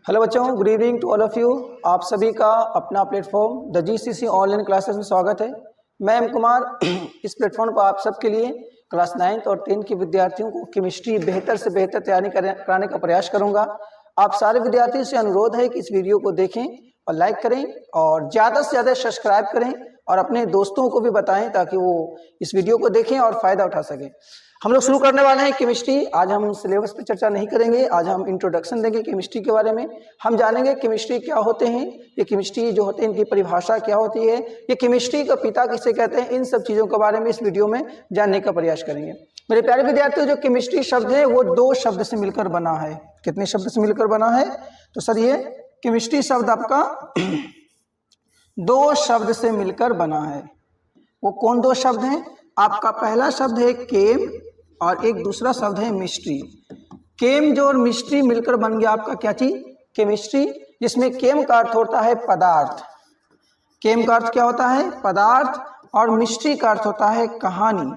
Hello बच्चों, good evening to all of you. आप सभी का अपना platform the GCC online classes में स्वागत है। मैं एम कुमार इस प्लेटफॉर्म पर आप सबके लिए क्लास 9 और 10 के विद्यार्थियों को केमिस्ट्री बेहतर से बेहतर तैयारी कराने का प्रयास करूंगा। आप सारे विद्यार्थियों से अनुरोध है कि इस वीडियो को देखें और लाइक करें और ज़्यादा से ज़्यादा सब्सक्राइब करें और अपने दोस्तों को भी बताएं ताकि वो इस वीडियो को देखें और फ़ायदा उठा सकें। हम लोग शुरू करने वाले हैं केमिस्ट्री। आज हम सिलेबस पर चर्चा नहीं करेंगे, आज हम इंट्रोडक्शन देंगे केमिस्ट्री के बारे में। हम जानेंगे केमिस्ट्री क्या होते हैं, ये केमिस्ट्री जो होते हैं इनकी परिभाषा क्या होती है, ये केमिस्ट्री का पिता किसे कहते हैं, इन सब चीज़ों के बारे में इस वीडियो में जानने का प्रयास करेंगे। मेरे प्यारे विद्यार्थियों, जो केमिस्ट्री शब्द है वो दो शब्द से मिलकर बना है। कितने शब्द से मिलकर बना है? तो सर ये केमिस्ट्री शब्द आपका दो शब्द से मिलकर बना है। वो कौन दो शब्द हैं? आपका पहला शब्द है केम और एक दूसरा शब्द है मिस्ट्री। केम जो और मिस्ट्री मिलकर बन गया आपका क्या चीज? केमिस्ट्री, जिसमें केम का अर्थ होता है पदार्थ। केम का अर्थ क्या होता है? पदार्थ। और मिस्ट्री का अर्थ होता है कहानी।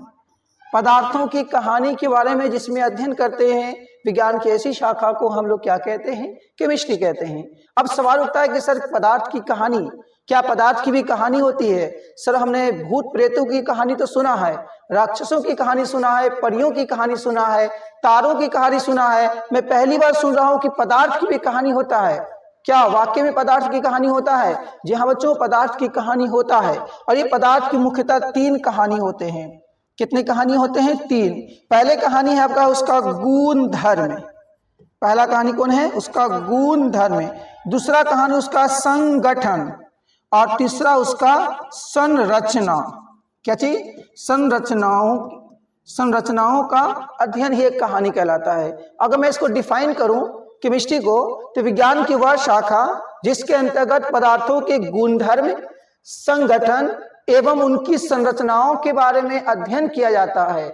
पदार्थों की कहानी के बारे में जिसमें अध्ययन करते हैं, विज्ञान की ऐसी शाखा को हम लोग क्या कहते हैं? केमिस्ट्री कहते हैं। अब सवाल उठता है कि सर पदार्थ की कहानी, क्या पदार्थ की भी कहानी होती है? सर हमने भूत प्रेतों की कहानी तो सुना है, राक्षसों की कहानी सुना है, परियों की कहानी सुना है, तारों की कहानी सुना है। मैं पहली बार सुन रहा हूं कि पदार्थ की भी कहानी होता है। क्या वाकई में पदार्थ की कहानी होता है? जी हाँ बच्चों, पदार्थ की कहानी होता है। और ये पदार्थ की मुख्यतः 3 कहानी होते हैं। कितनी कहानी होते हैं? 3। पहले कहानी है आपका उसका गुण धर्म। पहला कहानी कौन है? उसका गुण धर्म। दूसरा कहानी उसका संगठन और तीसरा उसका संरचना। क्या चीज? संरचनाओं का अध्ययन ही एक कहानी कहलाता है। अगर मैं इसको डिफाइन करूं केमिस्ट्री को, तो विज्ञान की वह शाखा जिसके अंतर्गत पदार्थों के गुणधर्म, संगठन एवं उनकी संरचनाओं के बारे में अध्ययन किया जाता है।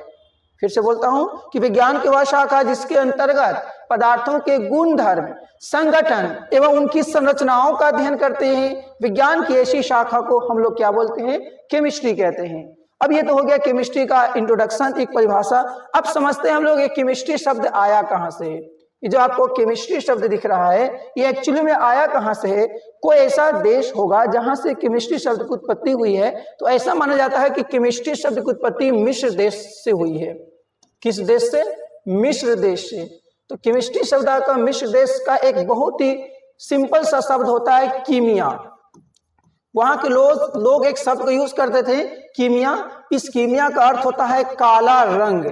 फिर से बोलता हूं कि विज्ञान की वह शाखा जिसके अंतर्गत पदार्थों के गुण धर्म, संगठन एवं उनकी संरचनाओं का अध्ययन करते हैं, विज्ञान की ऐसी शाखा को हम लोग क्या बोलते हैं? केमिस्ट्री कहते हैं। अब ये तो हो गया केमिस्ट्री का इंट्रोडक्शन, एक परिभाषा। अब समझते हैं हम लोग ये केमिस्ट्री शब्द आया कहाँ से। ये जो आपको केमिस्ट्री शब्द दिख रहा है ये एक्चुअली में आया कहाँ से है? कोई ऐसा देश होगा जहां से केमिस्ट्री शब्द की उत्पत्ति हुई है। तो ऐसा माना जाता है कि केमिस्ट्री शब्द की उत्पत्ति मिस्र देश से हुई है। किस देश से? मिस्र देश से। तो केमिस्ट्री शब्द का मिस्र देश का एक बहुत ही सिंपल सा शब्द होता है कीमिया। वहां के लोग एक शब्द को यूज करते थे कीमिया। इस कीमिया का अर्थ होता है काला रंग।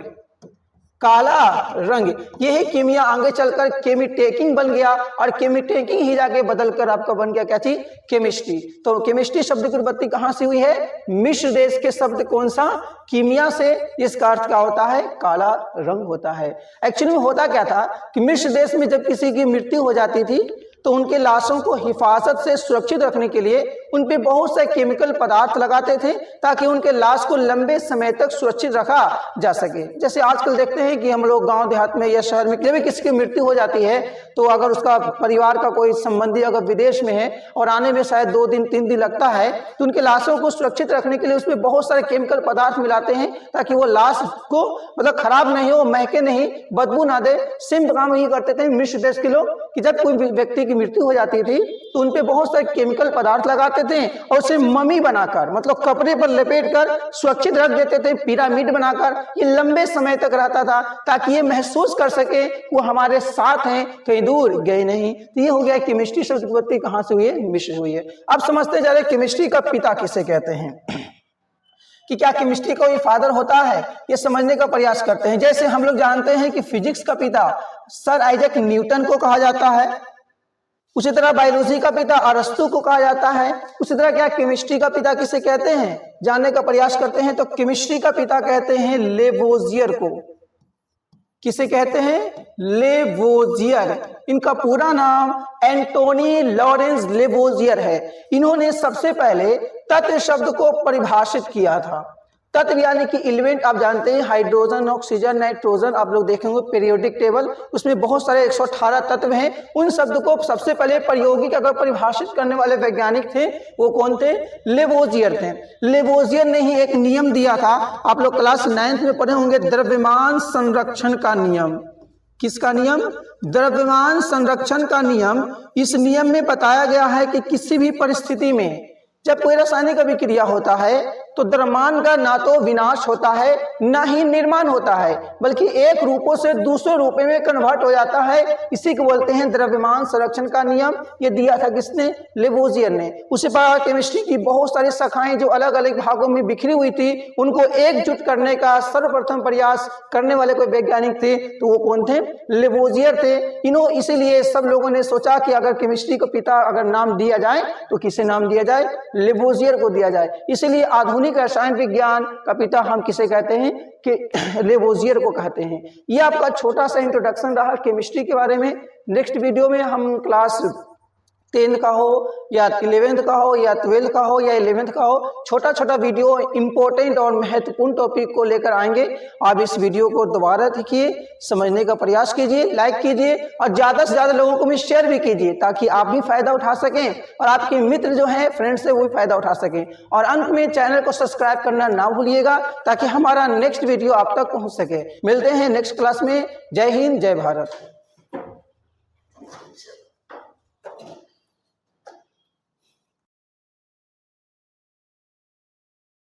काला रंग, यही कीमिया आगे चलकर केमिटेकिंग बन गया और केमिटेकिंग ही जाके बदलकर आपका बन गया क्या चीज? केमिस्ट्री। तो केमिस्ट्री शब्द की उत्पत्ति कहां से हुई है? मिस्र देश के शब्द कौन सा? कीमिया से। इसका अर्थ क्या होता है? काला रंग होता है। एक्चुअली में होता क्या था कि मिस्र देश में जब किसी की मृत्यु हो जाती थी तो उनके लाशों को हिफाजत से सुरक्षित रखने के लिए उन पे बहुत से केमिकल पदार्थ लगाते थे ताकि उनके लाश को लंबे समय तक सुरक्षित रखा जा सके। जैसे आजकल देखते हैं कि हम लोग गांव देहात में या शहर में जब भी किसी की मृत्यु हो जाती है तो अगर उसका परिवार का कोई संबंधी अगर विदेश में है और आने में शायद 2 दिन 3 दिन लगता है तो उनके लाशों को सुरक्षित रखने के लिए उसमें बहुत सारे केमिकल पदार्थ मिलाते हैं ताकि वो लाश को मतलब खराब नहीं हो, महके नहीं, बदबू ना दे। सेम काम यही करते थे मिस्र देश के लोग कि जब कोई व्यक्ति की मृत्यु हो जाती थी तो उनपे बहुत सारे केमिकल पदार्थ लगाते थे और उसे मम्मी बनाकर मतलब कपड़े पर लपेटकर सुरक्षित रख देते थे, पिरामिड बनाकर। ये लंबे समय तक रहता था ताकि ये महसूस कर सके वो हमारे साथ हैं, कहीं दूर गए नहीं। तो ये हो गया केमिस्ट्री शब्द की उत्पत्ति कहां से हुई है? मिस्र हुई है। अब समझते जा रहे केमिस्ट्री का पिता किसे कहते हैं कि क्या केमिस्ट्री का कोई फादर होता है, ये समझने का प्रयास करते हैं। जैसे हम लोग जानते हैं कि फिजिक्स का पिता सर आइजैक न्यूटन को कहा जाता है, उसी तरह बायोलॉजी का पिता अरस्तु को कहा जाता है। उसी तरह क्या केमिस्ट्री का पिता किसे कहते हैं जानने का प्रयास करते हैं। तो केमिस्ट्री का पिता कहते हैं लेवोजियर को। किसे कहते हैं? लेवोजियर। इनका पूरा नाम एंटोनी लॉरेंस लेवोजियर है। इन्होंने सबसे पहले तत्व शब्द को परिभाषित किया था। तत्व यानी कि एलिमेंट आप जानते हैं, हाइड्रोजन, ऑक्सीजन, नाइट्रोजन। आप लोग देखेंगे पीरियोडिक टेबल, उसमें बहुत सारे 118 तत्व हैं। उन शब्द को सबसे पहले प्रायोगिक अगर परिभाषित करने वाले वैज्ञानिक थे वो कौन थे? लेवोजियर थे। लेवोजियर ने ही एक नियम दिया था, आप लोग क्लास 9th में पढ़े होंगे, द्रव्यमान संरक्षण का नियम। किसका नियम? द्रव्यमान संरक्षण का नियम। इस नियम में बताया गया है कि किसी भी परिस्थिति में जब कोई रासायनिक अभिक्रिया होता है तो द्रव्यमान का ना तो विनाश होता है ना ही निर्माण होता है, बल्कि एक रूपों से दूसरे रूपों में कन्वर्ट हो जाता है। इसी को बोलते हैं द्रव्यमान संरक्षण का नियम। ये दिया था किसने? लेवोजियर ने। उसी प्रकार केमिस्ट्री की बहुत सारी शाखाएं जो अलग अलग भागों में बिखरी हुई थी, उनको एकजुट करने का सर्वप्रथम प्रयास करने वाले कोई वैज्ञानिक थे, तो वो कौन थे? लेवोजियर थे। इसीलिए सब लोगों ने सोचा कि अगर केमिस्ट्री को पिता अगर नाम दिया जाए तो किसे नाम दिया जाए? लेवोजियर को दिया जाए। इसलिए आधुनिक रसायन विज्ञान का पिता हम किसे कहते हैं? कि लेवोजियर को कहते हैं। यह आपका छोटा सा इंट्रोडक्शन रहा केमिस्ट्री के बारे में। नेक्स्ट वीडियो में हम क्लास 10 का हो या 11th का हो या 12th का हो या 11th का हो, छोटा छोटा वीडियो इंपॉर्टेंट और महत्वपूर्ण टॉपिक को लेकर आएंगे। आप इस वीडियो को दोबारा देखिए, समझने का प्रयास कीजिए, लाइक कीजिए और ज़्यादा से ज़्यादा लोगों को भी शेयर भी कीजिए, ताकि आप भी फायदा उठा सकें और आपके मित्र जो हैं, फ्रेंड्स से वो भी फायदा उठा सकें। और अंत में चैनल को सब्सक्राइब करना ना भूलिएगा, ताकि हमारा नेक्स्ट वीडियो आप तक पहुँच सके। मिलते हैं नेक्स्ट क्लास में। जय हिंद, जय भारत।